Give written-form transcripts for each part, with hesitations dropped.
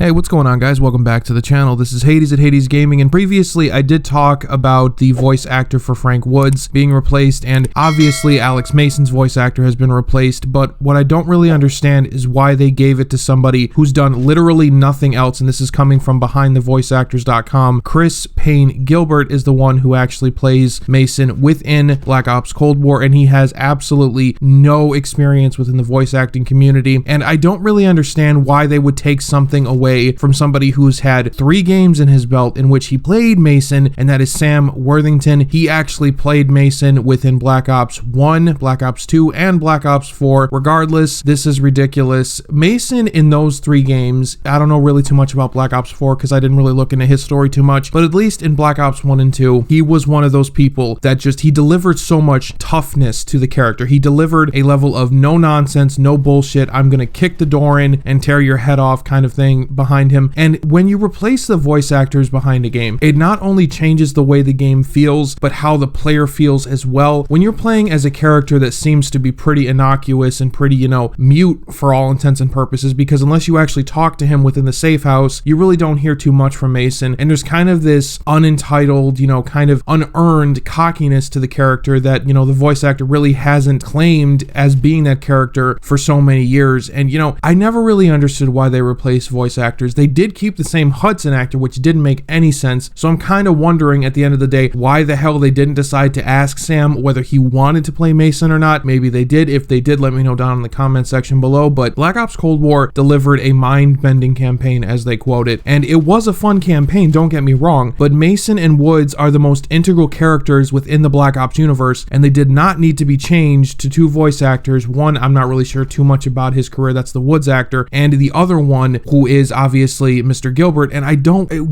Hey, what's going on, guys? Welcome back to the channel. This is Hades at Hades Gaming, and previously I did talk about the voice actor for Frank Woods being replaced, and obviously Alex Mason's voice actor has been replaced, but what I don't really understand is why they gave it to somebody who's done literally nothing else, and this is coming from BehindTheVoiceActors.com. Chris Payne Gilbert is the one who actually plays Mason within Black Ops Cold War, and he has absolutely no experience within the voice acting community, and I don't really understand why they would take something away from somebody who's had 3 games in his belt in which he played Mason, and that is Sam Worthington. He actually played Mason within Black Ops 1, Black Ops 2, and Black Ops 4. Regardless, this is ridiculous. Mason in those 3 games, I don't know really too much about Black Ops 4 because I didn't really look into his story too much, but at least in Black Ops 1 and 2, he was one of those people that he delivered so much toughness to the character. He delivered a level of no nonsense, no bullshit, I'm gonna kick the door in and tear your head off kind of thing behind him. And when you replace the voice actors behind a game, it not only changes the way the game feels, but how the player feels as well. When you're playing as a character that seems to be pretty innocuous and pretty, mute for all intents and purposes, because unless you actually talk to him within the safe house, you really don't hear too much from Mason. And there's kind of this unentitled, kind of unearned cockiness to the character that, the voice actor really hasn't claimed as being that character for so many years. And, I never really understood why they replaced voice actors. They did keep the same Hudson actor, which didn't make any sense. So I'm kind of wondering at the end of the day why the hell they didn't decide to ask Sam whether he wanted to play Mason or not. Maybe they did. If they did, let me know down in the comment section below. But Black Ops Cold War delivered a mind-bending campaign, as they quote it. And it was a fun campaign, don't get me wrong, but Mason and Woods are the most integral characters within the Black Ops universe, and they did not need to be changed to 2 voice actors. One, I'm not really sure too much about his career, that's the Woods actor, and the other one, who is obviously Mr. Gilbert, and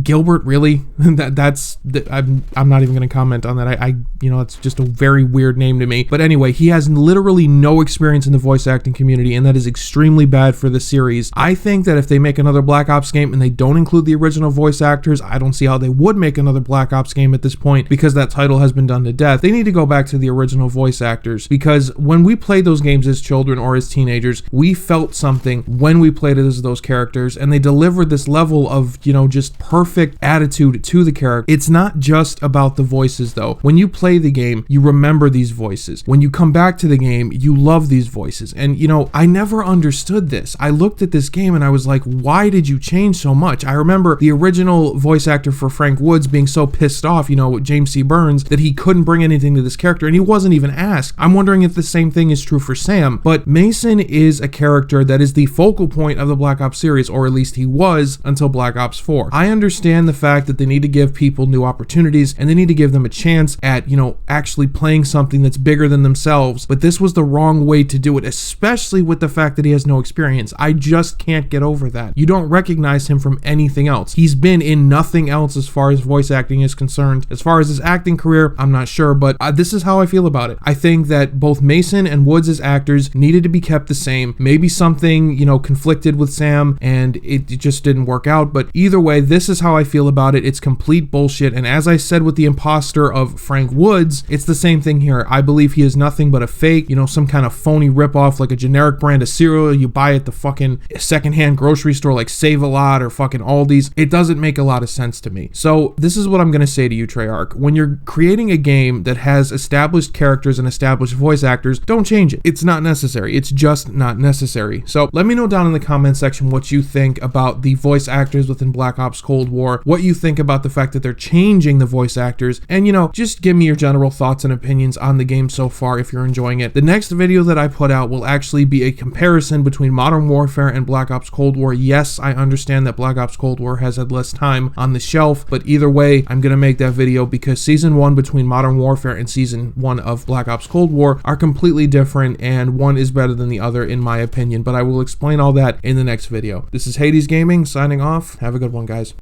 Gilbert, really? I'm not even going to comment on that. It's just a very weird name to me. But anyway, he has literally no experience in the voice acting community, and that is extremely bad for the series. I think that if they make another Black Ops game and they don't include the original voice actors, I don't see how they would make another Black Ops game at this point, because that title has been done to death. They need to go back to the original voice actors, because when we played those games as children or as teenagers, we felt something when we played it as those characters, and they delivered this level of, just perfect attitude to the character. It's not just about the voices, though. When you play the game, you remember these voices. When you come back to the game, you love these voices. And, I never understood this. I looked at this game and I was like, why did you change so much? I remember the original voice actor for Frank Woods being so pissed off, with James C. Burns, that he couldn't bring anything to this character, and he wasn't even asked. I'm wondering if the same thing is true for Sam, but Mason is a character that is the focal point of the Black Ops series, or at least he was until Black Ops 4. I understand the fact that they need to give people new opportunities, and they need to give them a chance at, actually playing something that's bigger than themselves, but this was the wrong way to do it, especially with the fact that he has no experience. I just can't get over that. You don't recognize him from anything else. He's been in nothing else as far as voice acting is concerned. As far as his acting career, I'm not sure, but this is how I feel about it. I think that both Mason and Woods as actors needed to be kept the same. Maybe something, conflicted with Sam and it just didn't work out, but either way, this is how I feel about it. It's complete bullshit, and as I said with the Imposter of Frank Woods, it's the same thing here. I believe he is nothing but a fake, some kind of phony ripoff, like a generic brand of cereal you buy at the fucking secondhand grocery store like Save-A-Lot or fucking Aldi's. It doesn't make a lot of sense to me. So this is what I'm going to say to you, Treyarch. When you're creating a game that has established characters and established voice actors, don't change it. It's not necessary. It's just not necessary. So let me know down in the comment section what you think about the voice actors within Black Ops Cold War, what you think about the fact that they're changing the voice actors, and just give me your general thoughts and opinions on the game so far if you're enjoying it. The next video that I put out will actually be a comparison between Modern Warfare and Black Ops Cold War. Yes, I understand that Black Ops Cold War has had less time on the shelf, but either way, I'm gonna make that video because Season 1 between Modern Warfare and Season 1 of Black Ops Cold War are completely different, and one is better than the other in my opinion, but I will explain all that in the next video. This is Hades Gaming signing off. Have a good one, guys.